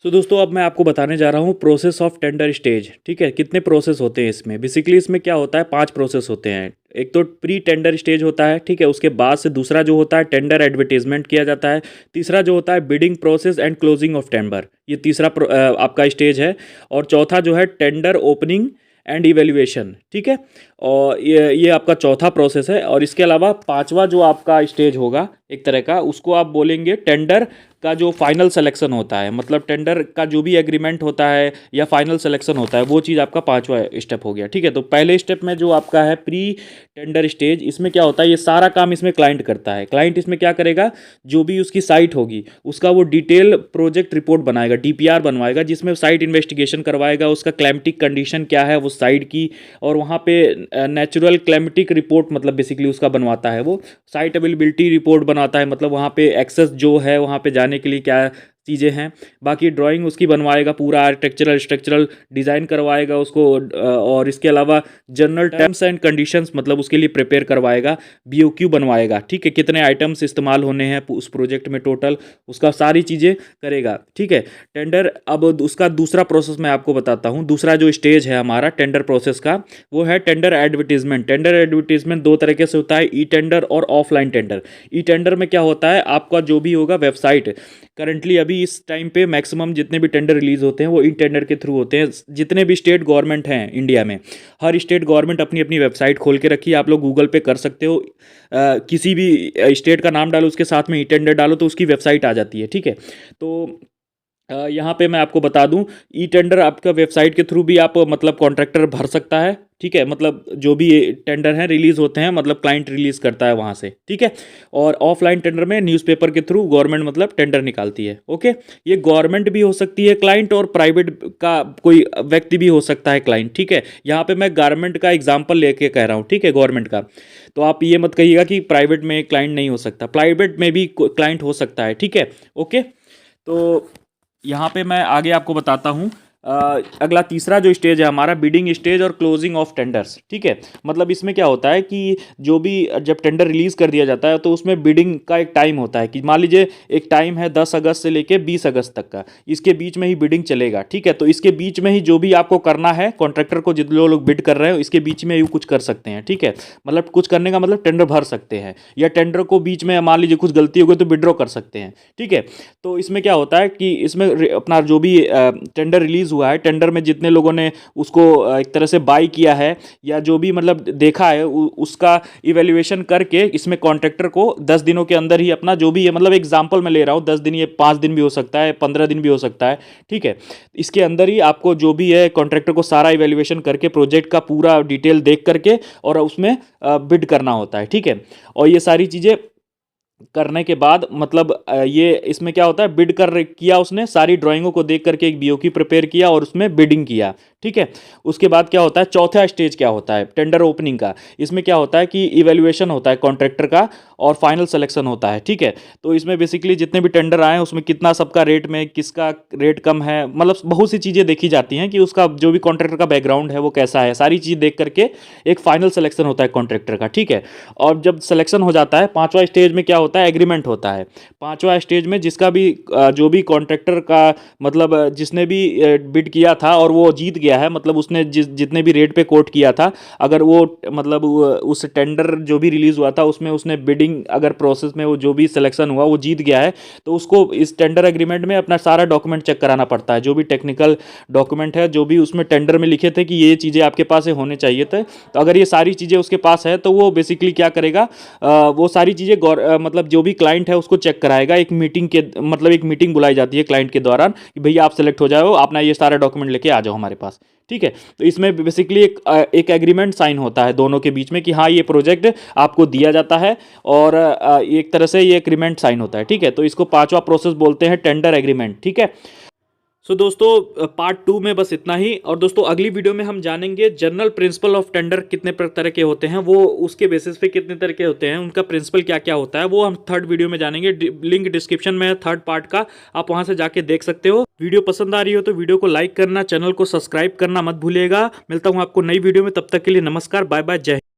दोस्तों अब मैं आपको बताने जा रहा हूँ प्रोसेस ऑफ टेंडर स्टेज। ठीक है, कितने प्रोसेस होते हैं इसमें। बेसिकली इसमें क्या होता है, 5 प्रोसेस होते हैं। एक तो प्री टेंडर स्टेज होता है, ठीक है। उसके बाद से दूसरा जो होता है टेंडर एडवर्टीजमेंट किया जाता है। तीसरा जो होता है bidding process and closing of tender, ये तीसरा आपका स्टेज है। और चौथा जो है टेंडर ओपनिंग एंड इवेल्युएशन, ठीक है। और ये आपका चौथा प्रोसेस है। और इसके अलावा पांचवा जो आपका स्टेज होगा एक तरह का, उसको आप बोलेंगे टेंडर का जो फाइनल सिलेक्शन होता है। मतलब टेंडर का जो भी एग्रीमेंट होता है या फाइनल सिलेक्शन होता है, वो चीज़ आपका पांचवा स्टेप हो गया, ठीक है। तो पहले स्टेप में जो आपका है प्री टेंडर स्टेज, इसमें क्या होता है, ये सारा काम इसमें क्लाइंट करता है। क्लाइंट इसमें क्या करेगा, जो भी उसकी साइट होगी उसका वो डिटेल प्रोजेक्ट रिपोर्ट बनाएगा, डीपीआर बनवाएगा, जिसमें साइट इन्वेस्टिगेशन करवाएगा, उसका क्लाइमेटिक कंडीशन क्या है वो साइट की, और वहाँ पे नेचुरल क्लाइमेटिक रिपोर्ट मतलब बेसिकली उसका बनवाता है। वो साइट अवेलेबिलिटी रिपोर्ट बनाता है, मतलब वहाँ पे एक्सेस जो है वहाँ पे जाने के लिए क्या चीज़ें हैं। बाकी ड्राइंग उसकी बनवाएगा, पूरा आर्किटेक्चरल स्ट्रक्चरल डिज़ाइन करवाएगा उसको। और इसके अलावा जनरल टर्म्स एंड कंडीशंस मतलब उसके लिए प्रिपेयर करवाएगा, बीओक्यू बनवाएगा, ठीक है। कितने आइटम्स इस्तेमाल होने हैं उस प्रोजेक्ट में टोटल, उसका सारी चीज़ें करेगा, ठीक है। टेंडर, अब उसका दूसरा प्रोसेस मैं आपको बताता हूँ। दूसरा जो स्टेज है हमारा टेंडर प्रोसेस का, वो है टेंडर एडवर्टीजमेंट। टेंडर एडवर्टीजमेंट दो तरीके से होता है, ई टेंडर और ऑफलाइन टेंडर। ई टेंडर में क्या होता है, आपका जो भी होगा वेबसाइट, करंटली अभी इस टाइम पे मैक्सिमम जितने भी टेंडर रिलीज होते हैं वो ई टेंडर के थ्रू होते हैं। जितने भी स्टेट गवर्नमेंट हैं इंडिया में, हर स्टेट गवर्नमेंट अपनी अपनी वेबसाइट खोल के रखी है। आप लोग गूगल पे कर सकते हो, किसी भी स्टेट का नाम डालो, उसके साथ में ई टेंडर डालो तो उसकी वेबसाइट आ जाती है, ठीक है। तो यहाँ पे मैं आपको बता दूं, ई टेंडर आपका वेबसाइट के थ्रू भी आप मतलब कॉन्ट्रैक्टर भर सकता है, ठीक है। मतलब जो भी टेंडर हैं रिलीज होते हैं, मतलब क्लाइंट रिलीज करता है वहाँ से, ठीक है। और ऑफलाइन टेंडर में न्यूज़पेपर के थ्रू गवर्नमेंट मतलब टेंडर निकालती है, ओके। ये गवर्नमेंट भी हो सकती है क्लाइंट, और प्राइवेट का कोई व्यक्ति भी हो सकता है क्लाइंट, ठीक है। यहाँ पे मैं गवर्नमेंट का एग्जाम्पल लेके कह रहा हूँ, ठीक है, गवर्नमेंट का। तो आप ये मत कहिएगा कि प्राइवेट में क्लाइंट नहीं हो सकता, प्राइवेट में भी क्लाइंट हो सकता है, ठीक है, ओके। तो यहाँ पे मैं आगे आपको बताता हूँ। अगला तीसरा जो स्टेज है हमारा, बिडिंग स्टेज और क्लोजिंग ऑफ टेंडर्स, ठीक है। मतलब इसमें क्या होता है कि जो भी जब टेंडर रिलीज कर दिया जाता है तो उसमें बिडिंग का एक टाइम होता है कि मान लीजिए एक टाइम है 10 अगस्त से लेके 20 अगस्त तक का, इसके बीच में ही बिडिंग चलेगा, ठीक है। तो इसके बीच में ही जो भी आपको करना है कॉन्ट्रैक्टर को, जितने लोग बिड कर रहे हो इसके बीच में ही कुछ कर सकते हैं, ठीक है। मतलब कुछ करने का मतलब टेंडर भर सकते हैं, या टेंडर को बीच में मान लीजिए कुछ गलती हो गई तो विड्रॉ कर सकते हैं, ठीक है। तो इसमें क्या होता है कि इसमें अपना जो भी टेंडर रिलीज हुआ है, टेंडर में जितने लोगों ने उसको एक तरह से बाई किया है या जो भी मतलब देखा है, उसका इवेल्युएशन करके इसमें कॉन्ट्रैक्टर को 10 दिनों के अंदर ही अपना जो भी है, मतलब एग्जांपल मैं ले रहा हूँ, 10 दिन, ये 5 दिन भी हो सकता है, 15 दिन भी हो सकता है, ठीक है। इसके अंदर ही आपको जो भी है कॉन्ट्रैक्टर को सारा इवेल्युएशन करके प्रोजेक्ट का पूरा डिटेल देख करके और उसमें बिड करना होता है, ठीक है। और ये सारी चीज़ें करने के बाद मतलब ये इसमें क्या होता है, बिड कर किया उसने, सारी ड्राइंगों को देख करके एक बीओक्यू प्रिपेयर किया और उसमें बिडिंग किया, ठीक है। उसके बाद क्या होता है, चौथा स्टेज क्या होता है टेंडर ओपनिंग का। इसमें क्या होता है कि इवेल्युएशन होता है कॉन्ट्रैक्टर का और फाइनल सिलेक्शन होता है, ठीक है। तो इसमें बेसिकली जितने भी टेंडर आए उसमें कितना सबका रेट में किसका रेट कम है, मतलब बहुत सी चीज़ें देखी जाती हैं कि उसका जो भी कॉन्ट्रैक्टर का बैकग्राउंड है वो कैसा है, सारी चीज़ देख करके एक फाइनल सिलेक्शन होता है कॉन्ट्रैक्टर का, ठीक है। और जब सिलेक्शन हो जाता है, पांचवा स्टेज में क्या होता है, एग्रीमेंट होता है। पांचवा स्टेज में जिसका भी जो भी कॉन्ट्रैक्टर का मतलब जिसने भी बिड किया था और वो जीत गया है, मतलब उसने जितने भी रेट पे कोट किया था, अगर वो मतलब उस टेंडर जो भी रिलीज हुआ था उसमें उसने बिडिंग अगर प्रोसेस में वो जो भी सिलेक्शन हुआ वो जीत गया है, तो उसको इस टेंडर एग्रीमेंट में अपना सारा डॉक्यूमेंट चेक कराना पड़ता है। जो भी टेक्निकल डॉक्यूमेंट है, जो भी उसमें टेंडर में लिखे थे कि ये चीज़ें आपके पास होने चाहिए थे, तो अगर ये सारी चीज़ें उसके पास है तो वो बेसिकली क्या करेगा, वो सारी चीज़ें मतलब जो भी क्लाइंट है उसको चेक कराएगा। एक मीटिंग के मतलब एक मीटिंग बुलाई जाती है क्लाइंट के दौरान कि भैया आप सेलेक्ट हो जाओ, अपना ये सारा डॉक्यूमेंट लेके आ जाओ हमारे पास, ठीक है। तो इसमें बेसिकली एक एग्रीमेंट साइन होता है दोनों के बीच में कि हाँ ये प्रोजेक्ट आपको दिया जाता है, और एक तरह से ये एग्रीमेंट साइन होता है, ठीक है। तो इसको पांचवा प्रोसेस बोलते हैं टेंडर एग्रीमेंट, ठीक है। दोस्तों पार्ट 2 में बस इतना ही। और दोस्तों अगली वीडियो में हम जानेंगे जनरल प्रिंसिपल ऑफ टेंडर कितने तरह के होते हैं, वो उसके बेसिस पे कितने तरह के होते हैं, उनका प्रिंसिपल क्या क्या होता है, वो हम थर्ड वीडियो में जानेंगे। लिंक डिस्क्रिप्शन में है थर्ड पार्ट का, आप वहां से जाके देख सकते हो। वीडियो पसंद आ रही हो तो वीडियो को लाइक करना, चैनल को सब्सक्राइब करना मत भूलिएगा। मिलता हूँ आपको नई वीडियो में, तब तक के लिए नमस्कार, बाय बाय, जय हिंद।